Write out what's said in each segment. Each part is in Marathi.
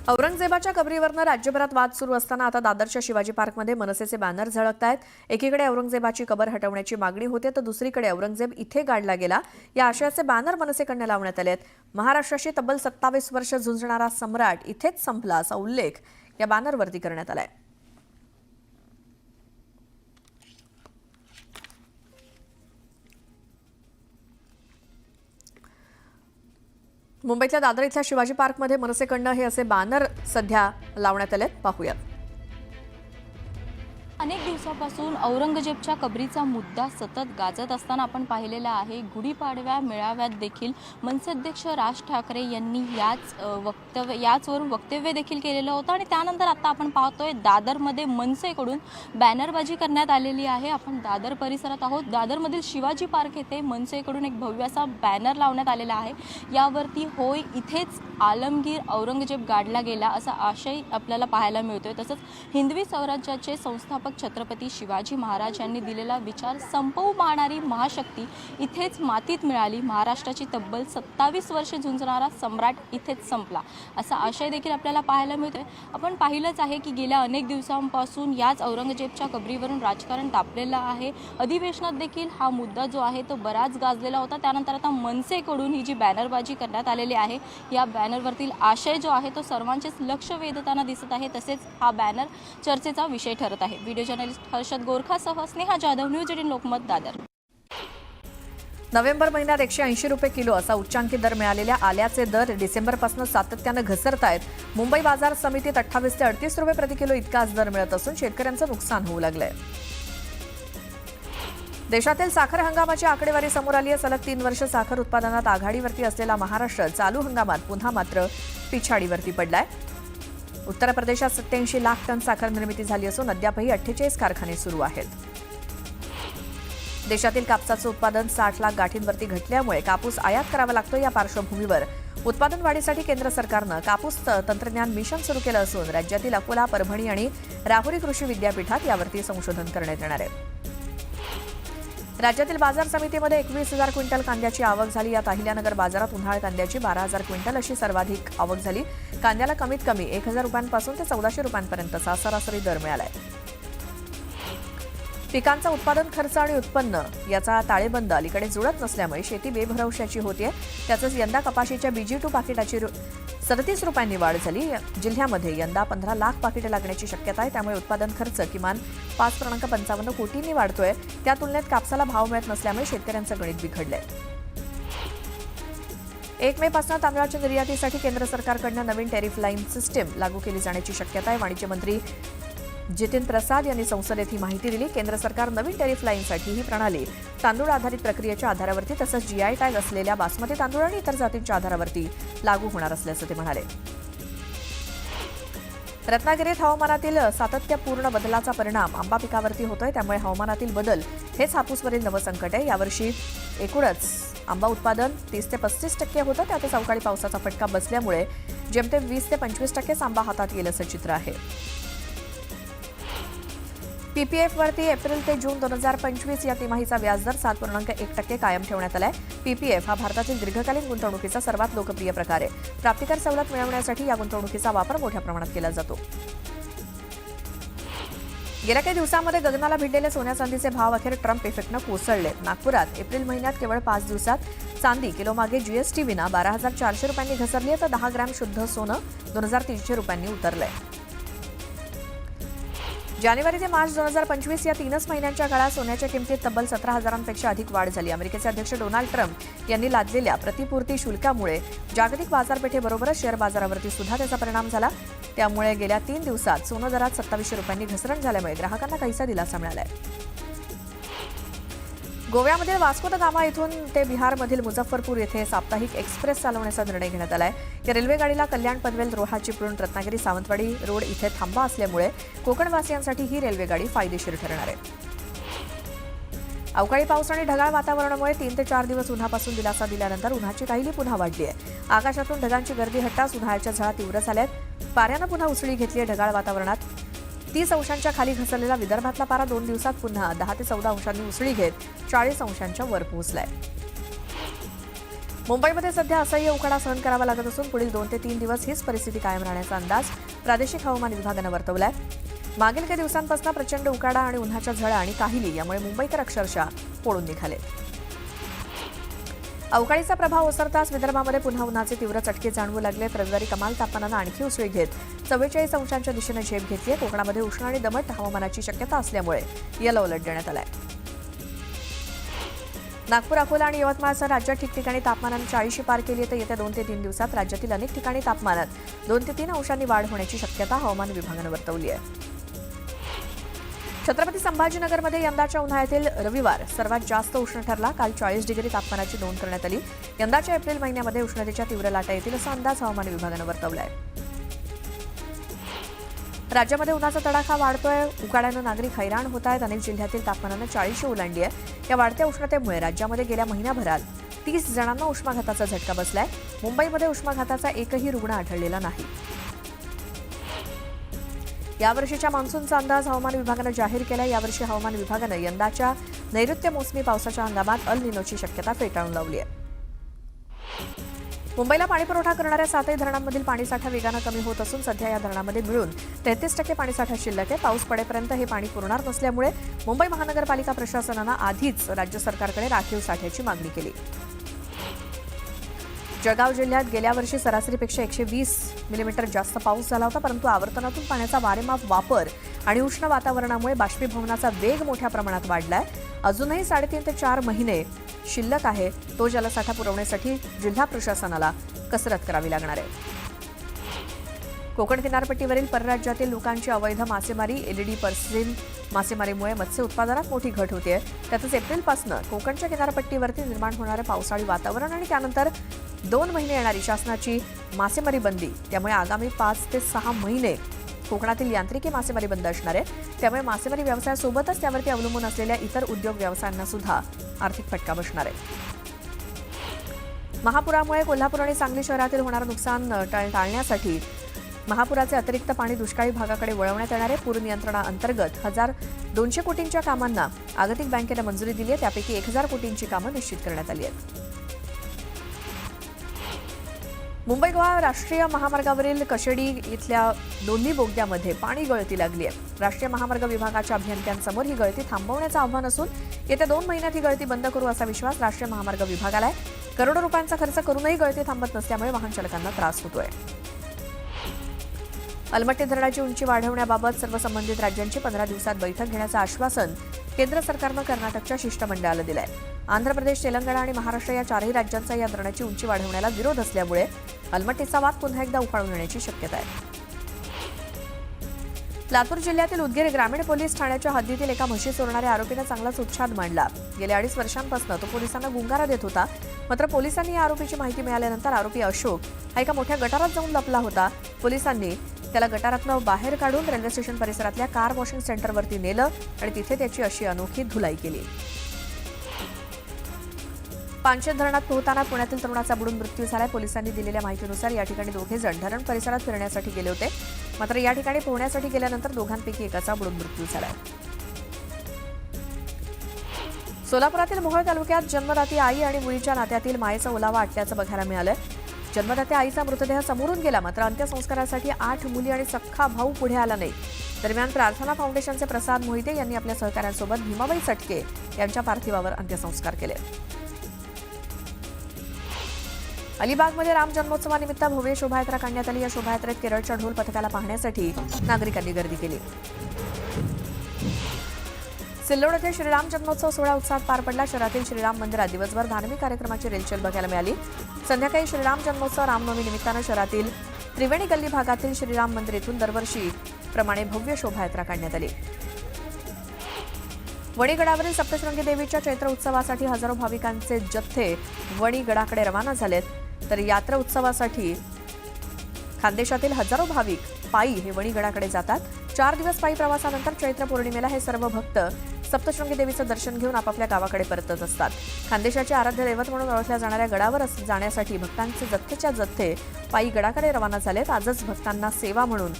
औरंगजेबाच्या कबरीवरनं राज्यभरात वाद सुरू असताना आता दादरच्या शिवाजी पार्कमध्ये मनसेचे बॅनर झळकतायत। एकीकडे औरंगजेबाची कबर हटवण्याची मागणी होते तर दुसरीकडे औरंगजेब इथे गाडला गेला या आशयाचे बॅनर मनसेकडनं लावण्यात आलेत। महाराष्ट्राशी तब्बल 27 वर्ष झुंजणारा सम्राट इथेच संपला असा उल्लेख या बॅनरवरती करण्यात आलाय। मुंबईतल्या दादर इथल्या शिवाजी पार्कमध्ये मनसेकडनं हे असे बॅनर सध्या लावण्यात आलेत, पाहूयात। अनेक दिवसापासून औरंगजेबच्या कबरीचा मुद्दा सतत गाजत असताना आपण पाहिलेला आहे। गुढीपाडव्या मेळाव्यात देखील मनसे अध्यक्ष राज ठाकरे यांनी याचवरून वक्तव्य देखील केलेलं होतं आणि त्यानंतर आता आपण पाहतोय दादरमध्ये मनसेकडून बॅनरबाजी करण्यात आलेली आहे। आपण दादर परिसरात आहोत। दादरमधील शिवाजी पार्क येथे मनसेकडून एक भव्य असा बॅनर लावण्यात आलेला आहे। यावरती होय इथेच आलमगीर औरंगजेब गाडला गेला असा आशय आपल्याला पाहायला मिळतोय। तसंच हिंदवी स्वराज्याचे संस्थापक छत्रपती शिवाजी महाराज यांनी दिलेला विचार संपवू पाहणारी महाशक्ती इथेच मातीत मिळाली। महाराष्ट्राची तब्बल 27 वर्षे झुंजणारा सम्राट इथेच संपला असा आशय देखील आपल्याला पाहायला मिळतोय। आपण पाहिलंच आहे की गेल्या अनेक दिवसांपासून याच औरंगजेबच्या कबरीवरून राजकारण तापलेलं आहे। अधिवेशनात देखील हा मुद्दा जो आहे तो बराच गाजलेला होता। त्यानंतर आता मनसेकडून ही जी बॅनरबाजी करण्यात आलेली आहे या बॅनरवरतील आशय जो आहे तो सर्वांचेच लक्ष वेधताना दिसत आहे। तसेच हा बॅनर चर्चेचा विषय ठरत आहे। व्हिडिओ जर्नलिस्ट हर्षद गोरखासह स्नेहा जाधव, न्यूज 18 लोकमत, दादर। नोव्हेंबर महिन्यात 180 रुपये किलो असा उच्चांकी दर मिळालेल्या आल्याचे दर डिसेंबरपासून सातत्यानं घसरतायत। मुंबई बाजार समितीत 28 ते 38 रुपये प्रति किलो इतकाच दर मिळत असून शेतकऱ्यांचं नुकसान होऊ लागलंय। देशातील साखर हंगामाची आकडेवारी समोर आली आहे। सलग 3 वर्ष साखर उत्पादनात आघाडीवरती असलेला महाराष्ट्र चालू हंगामात पुन्हा मात्र पिछाडीवरती पडलाय। उत्तर प्रदेशात 87 लाख टन साखर निर्मिती झाली असून अद्यापही 48 कारखाने सुरू आहेत। देशातील कापसाचं उत्पादन 60 लाख गाठींवरती घटल्यामुळे कापूस आयात करावा लागतो। या पार्श्वभूमीवर उत्पादन वाढीसाठी केंद्र सरकारनं कापूस तंत्रज्ञान मिशन सुरू केलं असून राज्यातील अकोला, परभणी आणि राहुरी कृषी विद्यापीठात यावरती संशोधन करण्यात येणार आहे। राज्यातील बाजार समितीमध्ये 21,000 क्विंटल कांद्याची आवक झाली। यात अहिल्यानगर बाजारात उन्हाळ कांद्याची 12,000 क्विंटल अशी सर्वाधिक आवक झाली। कांद्याला कमीत कमी 1,000 रुपयांपासून ते 1,400 रुपयांपर्यंतचा सरासरी दर मिळालाय। पिकांचा उत्पादन खर्च आणि उत्पन्न याचा ताळेबंद अलीकडे जुळत नसल्यामुळे शेती बेभरवशाची होतीये। त्यातच यंदा कपाशीच्या BG2 पाकिटाची 37 रुपयांनी वाढ झाली। जिल्ह्यामध्ये यंदा 15 लाख पाकिटे लागण्याची शक्यता आहे। त्यामुळे उत्पादन खर्च किमान 5.55 कोटींनी वाढतोय। त्या तुलनेत कापसाला भाव मिळत नसल्यामुळे शेतकऱ्यांचं गणित बिघडलंय। 1 मे पासून तांदळाच्या निर्यातीसाठी केंद्र सरकारकडून नवीन टॅरिफ लाईन सिस्टीम लागू केली जाण्याची शक्यता आहे। वाणिज्य मंत्री जितेंद्र प्रसाद यांनी संसदेत ही माहिती दिली। केंद्र सरकार नवीन टॅरिफ लाईनसाठी ही प्रणाली तांदूळ आधारित प्रक्रियेच्या आधारावरती तसंच GI टॅग असलेल्या बासमती तांदूळ आणि इतर जातींच्या आधारावरती लागू होणार असल्याचं ते म्हणाले। रत्नागिरीत हवामानातील सातत्यपूर्ण बदलाचा परिणाम आंबा पिकावरती होतोय। त्यामुळे हवामानातील बदल हेच हापूसवरील नवं संकट आहे। यावर्षी एकूणच आंबा उत्पादन 30 ते 35% होतं। त्यातच अवकाळी पावसाचा फटका बसल्यामुळे जेमतेम 20 ते 25% आंबा हातात येईल असं चित्र आहे। PPF वरती एप्रिल ते जून 2025 या तिमाहीचा व्याजदर 7.1% कायम ठेवण्यात आलाय। PPF हा भारतातील दीर्घकालीन गुंतवणुकीचा सर्वात लोकप्रिय प्रकार आहे। प्राप्तिकर सवलत मिळवण्यासाठी या गुंतवणुकीचा वापर मोठ्या प्रमाणात केला जातो। गेल्या काही दिवसांमध्ये गगनाला भिडलेले सोन्या चांदीचे भाव अखेर ट्रम्प इफेक्टनं कोसळले। नागपुरात एप्रिल महिन्यात केवळ 5 दिवसात चांदी किलोमागे GST विना 12,400 रुपयांनी घसरली आहे तर 10 ग्रॅम शुद्ध सोनं 2,300 रुपयांनी उतरलंय। जानेवारी ते मार्च 2025 या 3 महिन्यांच्या काळात सोन्याच्या किमतीत तब्बल 17,000पेक्षा अधिक वाढ झाली। अमेरिकेचे अध्यक्ष डोनाल्ड ट्रम्प यांनी लादलेल्या प्रतिपूर्ती शुल्कामुळे जागतिक बाजारपेठेबरोबरच शेअर बाजारावरती सुद्धा त्याचा परिणाम झाला। त्यामुळे गेल्या 3 दिवसात सोनं दरात 2700 रुपयांनी घसरण झाल्यामुळे ग्राहकांना काहीसा दिलासा मिळालाय। गोव्यामध्ये वास्को द गामा इथून ते बिहारमधील मुझफ्फरपूर येथे साप्ताहिक एक्सप्रेस चालवण्याचा निर्णय घेण्यात आलाय। या रेल्वे गाडीला कल्याण पनवेल रोहा चिपळूण रत्नागिरी सावंतवाडी रोड इथे थांबा असल्यामुळे कोकणवासियांसाठी ही रेल्वे गाडी फायदेशीर ठरणार आहे। अवकाळी पाऊस आणि ढगाळ वातावरणामुळे 3 ते 4 दिवस उन्हापासून दिलासा दिल्यानंतर उन्हाची काहिली पुन्हा वाढली आहे। आकाशातून ढगांची गर्दी हटताच उन्हाळ्याच्या झळा तीव्र झाल्यात। पाऱ्यानं पुन्हा उसळी घेतली आहे। ढगाळ वातावरणात 30 अंशांच्या खाली घसरलेला विदर्भातला पारा 2 दिवसात पुन्हा 10 ते 14 अंशांनी उसळी घेत 40 अंशांच्या वर पोहोचलाय। मुंबईमध्ये सध्या असह्य उकाडा सहन करावा लागत असून पुढील 2 ते 3 दिवस हीच परिस्थिती कायम राहण्याचा अंदाज प्रादेशिक हवामान विभागानं वर्तवलाय. मागील काही दिवसांपासून प्रचंड उकाडा आणि उन्हाच्या झळा आणि काहिली यामुळे मुंबईकर अक्षरशः पोळून निघाले. अवकाळीचा प्रभाव ओसरताच विदर्भामध्ये पुन्हा उन्हाचे तीव्र चटके जाणवू लागले. रविवारी कमाल तापमानानं आणखी उसळी घेत 44 अंशांच्या दिशेने झेप घेतली. कोकणामध्ये उष्ण आणि दमट हवामानाची शक्यता असल्यामुळे येलो अलर्ट देण्यात आलाय. नागपूर, अकोला आणि यवतमाळसह राज्यात ठिकठिकाणी तापमानानं 40 पार केली. तर येत्या 2 ते 3 दिवसात राज्यातील अनेक ठिकाणी तापमानात 2 ते 3 अंशांनी वाढ होण्याची शक्यता हवामान विभागानं वर्तवली आहे. छत्रपती संभाजीनगरमध्ये यंदाच्या उन्हाळ्यातील रविवार सर्वात जास्त उष्ण ठरला. काल 40 डिग्री तापमानाची नोंद करण्यात आली. यंदाच्या एप्रिल महिन्यामध्ये उष्णतेच्या तीव्र लाटा येतील असा अंदाज हवामान विभागानं वर्तवलाय. राज्यामध्ये उन्हाचा तडाखा वाढतोय. उकाड्यानं नागरिक हैराण होत आहेत. अनेक जिल्ह्यातील तापमानानं 40 ओलांडली आहे. या वाढत्या उष्णतेमुळे राज्यामध्ये गेल्या महिन्याभरात 30 जणांना उष्माघाताचा झटका बसलाय. मुंबईमध्ये उष्माघाताचा एकही रुग्ण आढळलेला नाही. यावर्षीच्या मान्सूनचा अंदाज हवामान विभागानं जाहीर केला. यावर्षी हवामान विभागानं यंदाच्या नैऋत्य मोसमी पावसाच्या हंगामात अल निनोची शक्यता फेटाळून लावली आहे. मुंबईला पाणीपुरवठा करणाऱ्या 7ही धरणांमधील पाणीसाठा वेगानं कमी होत असून सध्या या धरणांमध्ये मिळून 33% पाणीसाठा शिल्लक आहे. पाऊस पडेपर्यंत हे पाणी पुरणार नसल्यामुळे मुंबई महानगरपालिका प्रशासनानं आधीच राज्य सरकारकडे राखीव साठ्याची मागणी केली. जळगाव जिल्ह्यात गेल्या वर्षी सरासरीपेक्षा 120 मिलीमीटर जास्त पाऊस झाला होता. परंतु आवर्तनातून पाण्याचा वारेमाप वापर आणि उष्ण वातावरणामुळे बाष्पीभवनाचा वेग मोठ्या प्रमाणात वाढलाय. अजूनही 3.5 ते 4 महिने शिल्लक आहे. तो जलसाठा पुरवण्यासाठी जिल्हा प्रशासनाला कसरत करावी लागणार आहे. कोकण किनारपट्टीवरील परराज्यातील लोकांची अवैध मासेमारी, एलईडी पर्सिन मासेमारीमुळे मत्स्य उत्पादनात मोठी घट होते. त्यातच एप्रिलपासून कोकणच्या किनारपट्टीवरती निर्माण होणारे पावसाळी वातावरण आणि त्यानंतर 2 महिने येणारी शासनाची मासेमारी बंदी, त्यामुळे आगामी 5 ते 6 महिने कोकणातील यांत्रिकी मासेमारी बंद असणार आहे. त्यामुळे मासेमारी व्यवसायासोबतच त्यावरती अवलंबून असलेल्या इतर उद्योग व्यवसायांना सुद्धा आर्थिक फटका बसणार आहे. महापुरामुळे कोल्हापूर आणि सांगली शहरातील होणारं नुकसान टाळण्यासाठी महापुराचे अतिरिक्त पाणी दुष्काळी भागाकडे वळवण्यात येणार आहे. पूर नियंत्रणाअंतर्गत 1200 कोटींच्या कामांना जागतिक बँकेनं मंजुरी दिली आहे. त्यापैकी 1000 कोटींची कामं निश्चित करण्यात आली आहेत. मुंबई गोवा राष्ट्रीय महामार्गावरील कशेडी इथल्या दोन्ही बोगद्यामध्ये पाणी गळती लागली आहे. राष्ट्रीय महामार्ग विभागाच्या अभियंत्यांसमोर ही गळती थांबवण्याचं आव्हान असून येत्या 2 महिन्यात ही गळती बंद करू असा विश्वास राष्ट्रीय महामार्ग विभागाला आहे. करोडो रुपयांचा खर्च करूनही गळती थांबत नसल्यामुळे वाहन चालकांना त्रास होतोय. अलमट्टी धरणाची उंची वाढवण्याबाबत सर्व संबंधित राज्यांची 15 दिवसात बैठक घेण्याचं आश्वासन केंद्र सरकारनं कर्नाटकच्या शिष्टमंडळाला दिलं आहे. आंध्र प्रदेश, तेलंगणा आणि महाराष्ट्र या 4ही राज्यांचा या धरणाची उंची वाढवण्याला विरोध असल्यामुळे अलमट्टीचा वाद पुन्हा एकदा उफाळून येण्याची शक्यता आहे. लातूर जिल्ह्यातील उदगीर ग्रामीण पोलीस ठाण्याच्या हद्दीतील एका म्हशी चोरणाऱ्या आरोपीनं चांगलाच उच्छाद मांडला. गेल्या 2.5 वर्षांपासून तो पोलिसांना गुंगारा देत होता. मात्र पोलिसांनी या आरोपीची माहिती मिळाल्यानंतर आरोपी अशोक हा एका मोठ्या गटारात जाऊन लपला होता. पोलिसांनी त्याला गटारातनं बाहेर काढून रेल्वे स्टेशन परिसरातल्या कार वॉशिंग सेंटरवरती नेलं आणि तिथे त्याची अशी अनोखी धुलाई केली. पानशेत धरणात पोहताना पुण्यातील तरुणाचा बुडून मृत्यू झालाय. पोलिसांनी दिलेल्या माहितीनुसार या ठिकाणी 2 जण धरण परिसरात फिरण्यासाठी गेले होते. मात्र या ठिकाणी पोहण्यासाठी गेल्यानंतर दोघांपैकी एकाचा बुडून मृत्यू झालाय. सोलापुरातील मोहोळ तालुक्यात जन्मदाती आई आणि मुलीच्या नात्यातील मायेचा ओलावा आटल्याचं बघायला मिळालं. जन्मदात्या आईचा मृतदेह समोरून गेला, मात्र अंत्यसंस्कारासाठी 8 मुली आणि सख्खा भाऊ पुढे आला नाही. दरम्यान प्रार्थना फाउंडेशनचे प्रसाद मोहिते यांनी आपल्या सहकाऱ्यांसोबत भीमाबाई चटके यांच्या पार्थिवावर अंत्यसंस्कार केले. अलिबागमध्ये राम जन्मोत्सवानिमित्त भव्य शोभायात्रा काढण्यात आली. या शोभायात्रेत केरळच्या ढोल पथकाला पाहण्यासाठी नागरिकांनी गर्दी केली. सिल्लोड येथे श्रीराम जन्मोत्सव सोहळा उत्साहात पार पडला. शहरातील श्रीराम मंदिरात दिवसभर धार्मिक कार्यक्रमाची रेलचेल बघायला मिळाली. संध्याकाळी श्रीराम जन्मोत्सव रामनवमी निमित्तानं शहरातील त्रिवेणी गल्ली भागातील श्रीराम मंदिर येथून दरवर्षीप्रमाणे भव्य शोभायात्रा काढण्यात आली. वणीगडावरील सप्तशृंगी देवीच्या चैत्र उत्सवासाठी हजारो भाविकांचे जथ्थे वणीगडाकडे रवाना झालेत. तर यात्रा उत्सवासाठी खानदेशातील हजारो भाविक पायी हे वणीगडाकडे जातात. 4 दिवस पायी प्रवासानंतर चैत्र पौर्णिमेला हे सर्व भक्त सप्तशृंगी देवीचं दर्शन घेऊन आपापल्या गावाकडे परतत असतात. खानदेशाचे आराध्य दैवत म्हणून ओळखल्या जाणाऱ्या गडावर जाण्यासाठी भक्तांचे जथ्थेच्या जथ्थे पायी गडाकडे रवाना झालेत. आजच भक्तांना सेवा म्हणून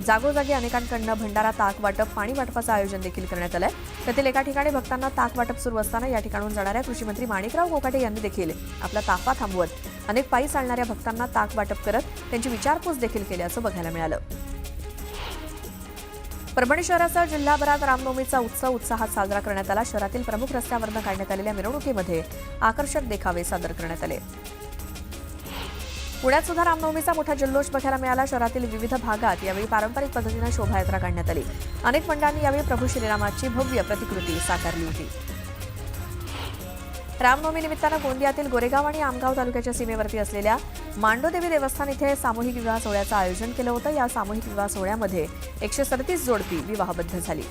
जागोजागी अनेकांकडनं भंडारा, ताक वाटप, पाणी वाटपाचं आयोजन देखील करण्यात आलंय. त्यातील एका ठिकाणी भक्तांना ताक वाटप सुरू असताना या ठिकाणून जाणाऱ्या कृषी मंत्री माणिकराव कोकाटे यांनी देखील आपला ताफा थांबवत अनेक पायी चालणाऱ्या भक्तांना ताक वाटप करत त्यांची विचारपूस देखील केल्याचं बघायला मिळालं. परभणी शहरासह जिल्हाभरात रामनवमीचा उत्सव उत्साहात साजरा करण्यात आला. शहरातील प्रमुख रस्त्यावरनं काढण्यात आलेल्या मिरवणुकीमध्ये आकर्षक देखावे सादर करण्यात आले. पुण्यात सुद्धा रामनवमीचा मोठा जल्लोष बघायला मिळाला. शहरातील विविध भागात यावेळी पारंपरिक पद्धतीनं शोभायात्रा काढण्यात आली. अनेक मंडळांनी यावेळी प्रभू श्रीरामाची भव्य प्रतिकृती साकारली होती. रामनवमी निमित्तानं गोंदियातील गोरेगाव आणि आमगाव तालुक्याच्या सीमेवरती असलेल्या मांडोदेवी देवस्थान इथे सामूहिक विवाह सोहळ्याचं आयोजन केलं होतं. या सामूहिक विवाह सोहळ्यामध्ये 137 जोडपी विवाहबद्ध झाली.